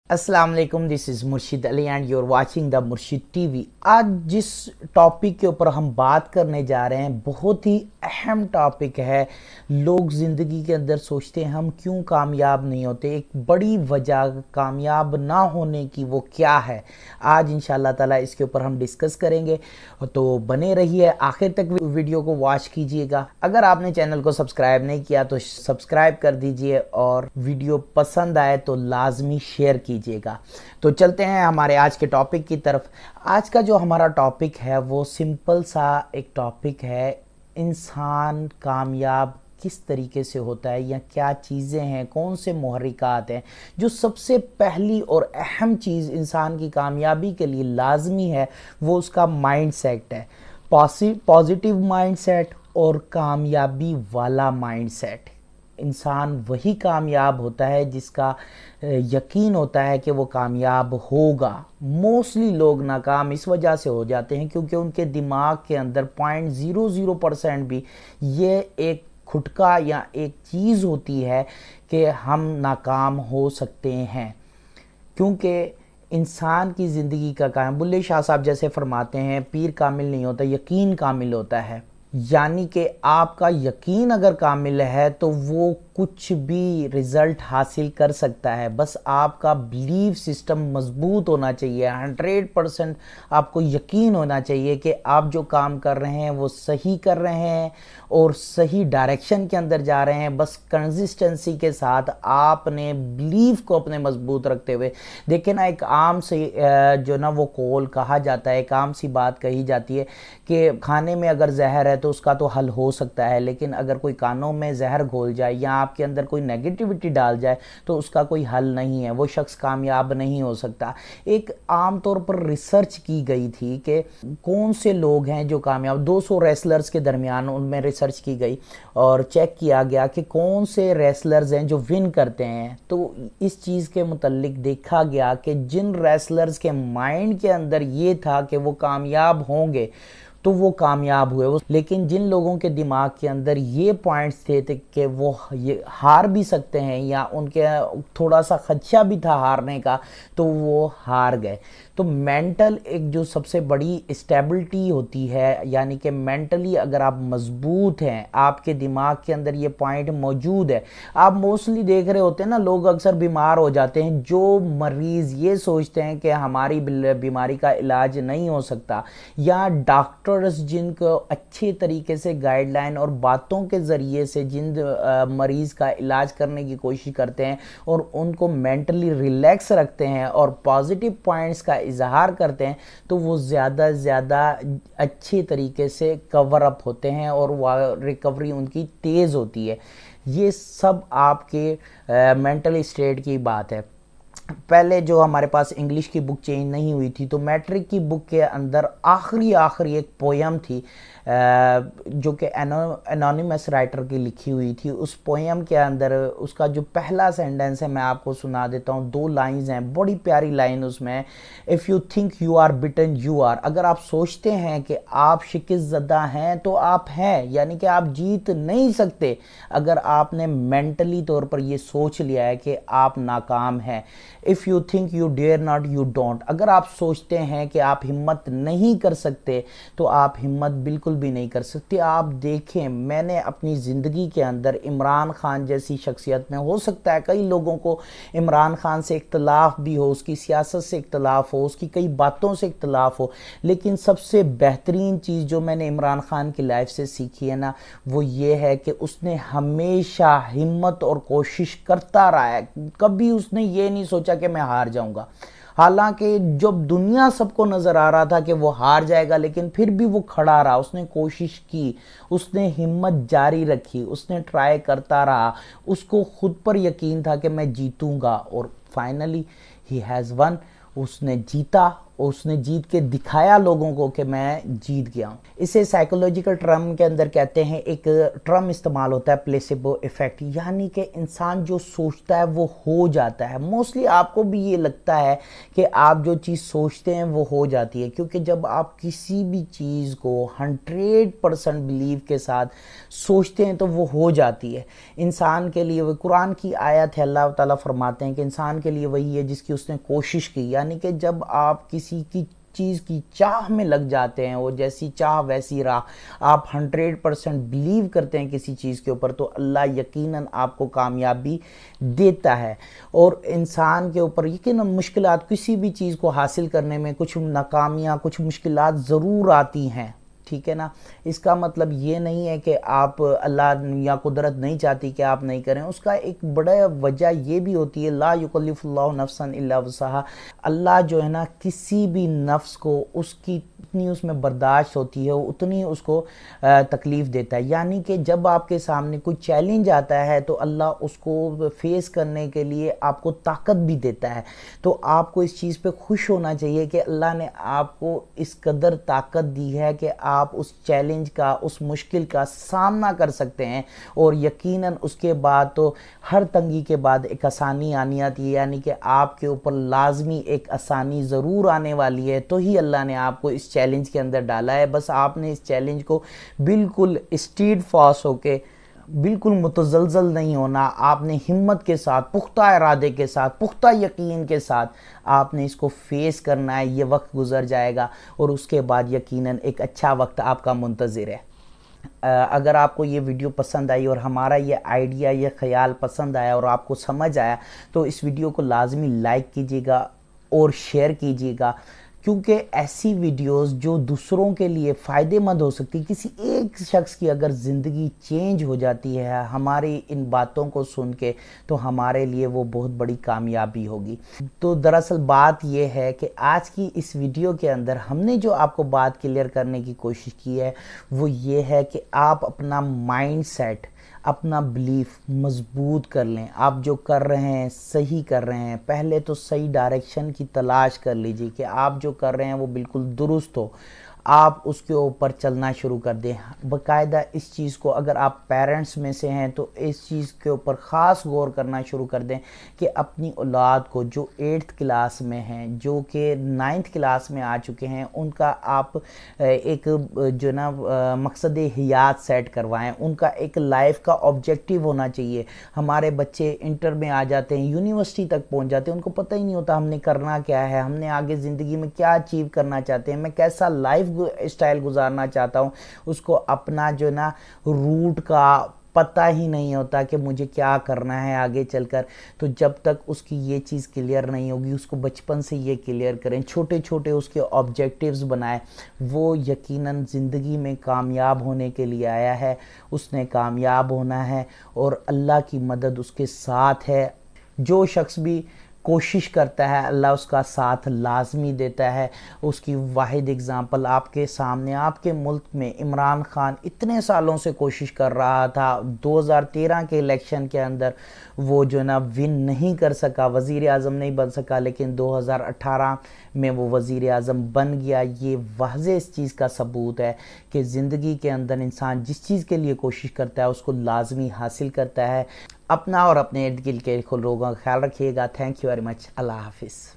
अस्सलाम वालेकुम, this is Murshid Ali and you are watching the Murshid TV. आज जिस टॉपिक के ऊपर हम बात करने जा रहे हैं बहुत ही अहम टॉपिक है। लोग ज़िंदगी के अंदर सोचते हैं हम क्यों कामयाब नहीं होते, एक बड़ी वजह कामयाब ना होने की वो क्या है। आज इंशाल्लाह ताला इसके ऊपर हम डिस्कस करेंगे, तो बने रहिए आखिर तक, वीडियो को वॉच कीजिएगा। अगर आपने चैनल को सब्सक्राइब नहीं किया तो सब्सक्राइब कर दीजिए और वीडियो पसंद आए तो लाजमी शेयर कीजिएगा। तो चलते हैं हमारे आज के टॉपिक की तरफ। आज का जो हमारा टॉपिक है वो सिंपल सा एक टॉपिक है, इंसान कामयाब किस तरीके से होता है या क्या चीज़ें हैं, कौन से मुहर्रिकात हैं। जो सबसे पहली और अहम चीज़ इंसान की कामयाबी के लिए लाजमी है वो उसका माइंड सेट है, पॉजिटिव माइंड सेट और कामयाबी वाला माइंड सेट। इंसान वही कामयाब होता है जिसका यकीन होता है कि वो कामयाब होगा। मोस्टली लोग नाकाम इस वजह से हो जाते हैं क्योंकि उनके दिमाग के अंदर 0.00% भी ये एक खुटका या एक चीज़ होती है कि हम नाकाम हो सकते हैं। क्योंकि इंसान की ज़िंदगी का काम, बुल्ले शाह साहब जैसे फरमाते हैं, पीर कामिल नहीं होता, यकीन कामिल होता है। यानी कि आपका यकीन अगर कामिल है तो वो कुछ भी रिज़ल्ट हासिल कर सकता है। बस आपका बिलीव सिस्टम मजबूत होना चाहिए, 100% आपको यकीन होना चाहिए कि आप जो काम कर रहे हैं वो सही कर रहे हैं और सही डायरेक्शन के अंदर जा रहे हैं। बस कंसिस्टेंसी के साथ आपने बिलीव को अपने मजबूत रखते हुए, देखिए ना, एक आम से जो ना वो कॉल कहा जाता है, एक आम सी बात कही जाती है कि खाने में अगर जहर है तो उसका तो हल हो सकता है, लेकिन अगर कोई कानों में जहर घोल जाए या आपके अंदर कोई नेगेटिविटी डाल जाए तो उसका कोई हल नहीं है, वो शख्स कामयाब नहीं हो सकता। एक आम तौर पर रिसर्च की गई थी कि कौन से लोग हैं जो कामयाब, 200 रेसलर्स के दरमियान उनमें रिसर्च की गई और चेक किया गया कि कौन से रेसलर्स हैं जो विन करते हैं। तो इस चीज़ के मुतल्लिक देखा गया कि जिन रेसलर्स के माइंड के अंदर ये था कि वो कामयाब होंगे तो वो कामयाब हुए, लेकिन जिन लोगों के दिमाग के अंदर ये पॉइंट्स थे कि वो ये हार भी सकते हैं या उनके थोड़ा सा खदशा भी था हारने का, तो वो हार गए। तो मेंटल एक जो सबसे बड़ी स्टेबिलिटी होती है, यानी कि मेंटली अगर आप मजबूत हैं, आपके दिमाग के अंदर ये पॉइंट मौजूद है। आप मोस्टली देख रहे होते हैं ना, लोग अक्सर बीमार हो जाते हैं, जो मरीज़ ये सोचते हैं कि हमारी बीमारी का इलाज नहीं हो सकता, या डॉक्टर्स जिनको अच्छे तरीके से गाइडलाइन और बातों के ज़रिए से जिन मरीज़ का इलाज करने की कोशिश करते हैं और उनको मेंटली रिलैक्स रखते हैं और पॉजिटिव पॉइंट्स का इजहार करते हैं, तो वो ज़्यादा से ज़्यादा अच्छे तरीके से कवर अप होते हैं और रिकवरी उनकी तेज़ होती है। ये सब आपके मेंटल स्टेट की बात है। पहले जो हमारे पास इंग्लिश की बुक चेंज नहीं हुई थी तो मैट्रिक की बुक के अंदर आखिरी एक पोयम थी जो कि एनोनिमस राइटर की लिखी हुई थी। उस पोयम के अंदर उसका जो पहला सेंटेंस है मैं आपको सुना देता हूँ, 2 लाइंस हैं, बड़ी प्यारी लाइन उसमें। If you think you are beaten you are, अगर आप सोचते हैं कि आप शिकस्त ज़दा हैं तो आप हैं, यानी कि आप जीत नहीं सकते। अगर आपने मेंटली तौर पर ये सोच लिया है कि आप नाकाम हैं। If you think you dare not you don't, अगर आप सोचते हैं कि आप हिम्मत नहीं कर सकते तो आप हिम्मत बिल्कुल भी नहीं कर सकते। आप देखें, मैंने अपनी ज़िंदगी के अंदर इमरान खान जैसी शख्सियत में, हो सकता है कई लोगों को इमरान खान से इख्तलाफ भी हो, उसकी सियासत से इख्तलाफ हो, उसकी कई बातों से इख्तलाफ हो, लेकिन सबसे बेहतरीन चीज़ जो मैंने इमरान खान की लाइफ से सीखी है ना, वो ये है कि उसने हमेशा हिम्मत और कोशिश करता रहा है। कभी उसने ये नहीं सोचा कि मैं हार जाऊंगा। हालांकि जब दुनिया सबको नजर आ रहा था कि वो हार जाएगा, लेकिन फिर भी वो खड़ा रहा, उसने कोशिश की, उसने हिम्मत जारी रखी, उसने ट्राई करता रहा, उसको खुद पर यकीन था कि मैं जीतूंगा और फाइनली ही हैज़ वन। उसने जीता اس نے جیت کے دکھایا لوگوں کو کہ میں جیت گیا ہوں. اسے سائیکولوجیکل ٹرم کے اندر کہتے ہیں, ایک ٹرم استعمال ہوتا ہے پلیسیبو ایفیکٹ, یعنی کہ انسان جو سوچتا ہے وہ ہو جاتا ہے. موسٹلی آپ کو بھی یہ لگتا ہے کہ آپ جو چیز سوچتے ہیں وہ ہو جاتی ہے, کیونکہ جب آپ کسی بھی چیز کو 100% بلیو کے ساتھ سوچتے ہیں تو وہ ہو جاتی ہے. انسان کے لیے وہ قرآن کی آیت ہے, اللہ تعالیٰ فرماتے ہیں کہ انسان کے لیے وہی ہے جس کی اس نے کوشش کی, یعنی کہ جب آپ کسی کی چیز کی چاہ میں لگ جاتے ہیں, وہ جیسی چاہ ویسی راہ, آپ 100% بلیو کرتے ہیں کسی چیز کے اوپر, تو اللہ یقیناً آپ کو کامیابی دیتا ہے. اور انسان کے اوپر یقیناً مشکلات, کسی بھی چیز کو حاصل کرنے میں کچھ ناکامیاں, کچھ مشکلات ضرور آتی ہیں, ٹھیک ہے نا. اس کا مطلب یہ نہیں ہے کہ آپ اللہ یا قدرت نہیں چاہتی کہ آپ نہیں کریں. اس کا ایک بڑا وجہ یہ بھی ہوتی ہے, لا یکلف اللہ نفسا الا وسعها, اللہ جو ہے نا کسی بھی نفس کو اس کی اتنی اس میں برداشت ہوتی ہے, اتنی اس کو تکلیف دیتا ہے. یعنی کہ جب آپ کے سامنے کوئی چیلنج آتا ہے تو اللہ اس کو فیس کرنے کے لیے آپ کو طاقت بھی دیتا ہے. تو آپ کو اس چیز پہ خوش ہونا چاہیے کہ اللہ نے آپ کو اس قدر طاقت دی ہے کہ آپ اس چیلنج کا, اس مشکل کا سامنا کر سکتے ہیں, اور یقیناً اس کے بعد تو ہر تنگی کے بعد ایک آسانی آنی آتی ہے, یعنی کہ آپ کے اوپر لازمی ایک آسانی ضرور آنے والی ہے. تو ہی اللہ نے آپ کو اس چیلنج کے اندر ڈالا ہے. بس آپ نے اس چیلنج کو بالکل اسٹیڈ فاسٹ ہو کے, بالکل متزلزل نہیں ہونا, آپ نے ہمت کے ساتھ, پختہ ارادے کے ساتھ, پختہ یقین کے ساتھ آپ نے اس کو فیس کرنا ہے. یہ وقت گزر جائے گا اور اس کے بعد یقیناً ایک اچھا وقت آپ کا منتظر ہے. اگر آپ کو یہ ویڈیو پسند آئی اور ہمارا یہ آئیڈیا, یہ خیال پسند آیا اور آپ کو سمجھ آیا, تو اس ویڈیو کو لازمی لائک کیجیے گا اور شیئر کیجیے گا, کیونکہ ایسی ویڈیوز جو دوسروں کے لیے فائدے مند ہو سکتی, کسی ایک شخص کی اگر زندگی چینج ہو جاتی ہے ہماری ان باتوں کو سن کے, تو ہمارے لیے وہ بہت بڑی کامیابی ہوگی. تو دراصل بات یہ ہے کہ آج کی اس ویڈیو کے اندر ہم نے جو آپ کو بات کلیئر کرنے کی کوشش کی ہے وہ یہ ہے کہ آپ اپنا مائنڈ سیٹ, اپنا بلیف مضبوط کر لیں. آپ جو کر رہے ہیں صحیح کر رہے ہیں, پہلے تو صحیح ڈائریکشن کی تلاش کر لیجئے کہ آپ جو کر رہے ہیں وہ بالکل درست ہو, آپ اس کے اوپر چلنا شروع کر دیں. باقاعدہ اس چیز کو, اگر آپ پیرنٹس میں سے ہیں تو اس چیز کے اوپر خاص غور کرنا شروع کر دیں کہ اپنی اولاد کو جو 8th کلاس میں ہیں, جو کہ 9th کلاس میں آ چکے ہیں, ان کا آپ ایک جو نا مقصد حیات سیٹ کروائیں. ان کا ایک لائف کا آبجیکٹیو ہونا چاہیے. ہمارے بچے انٹر میں آ جاتے ہیں, یونیورسٹی تک پہنچ جاتے ہیں, ان کو پتہ ہی نہیں ہوتا ہم نے کرنا کیا ہے, ہم نے آگے زندگی میں کیا اچیو کرنا چاہتے ہیں, میں کیسا لائف اسٹائل گزارنا چاہتا ہوں. اس کو اپنا جو نا روٹ کا پتہ ہی نہیں ہوتا کہ مجھے کیا کرنا ہے آگے چل کر. تو جب تک اس کی یہ چیز کلیئر نہیں ہوگی, اس کو بچپن سے یہ کلیئر کریں, چھوٹے چھوٹے اس کے آبجیکٹیوز بنائیں. وہ یقیناً زندگی میں کامیاب ہونے کے لیے آیا ہے, اس نے کامیاب ہونا ہے اور اللہ کی مدد اس کے ساتھ ہے. جو شخص بھی کوشش کرتا ہے اللہ اس کا ساتھ لازمی دیتا ہے. اس کی واحد اگزامپل آپ کے سامنے, آپ کے ملک میں عمران خان اتنے سالوں سے کوشش کر رہا تھا, 2013 کے الیکشن کے اندر وہ جو نا ون نہیں کر سکا, وزیر اعظم نہیں بن سکا, لیکن 2018 میں وہ وزیر اعظم بن گیا. یہ واضح اس چیز کا ثبوت ہے کہ زندگی کے اندر انسان جس چیز کے لیے کوشش کرتا ہے اس کو لازمی حاصل کرتا ہے. اپنا اور اپنے ارد گرد کے لوگوں کا خیال رکھیے گا. Thank you very much. Allah حافظ.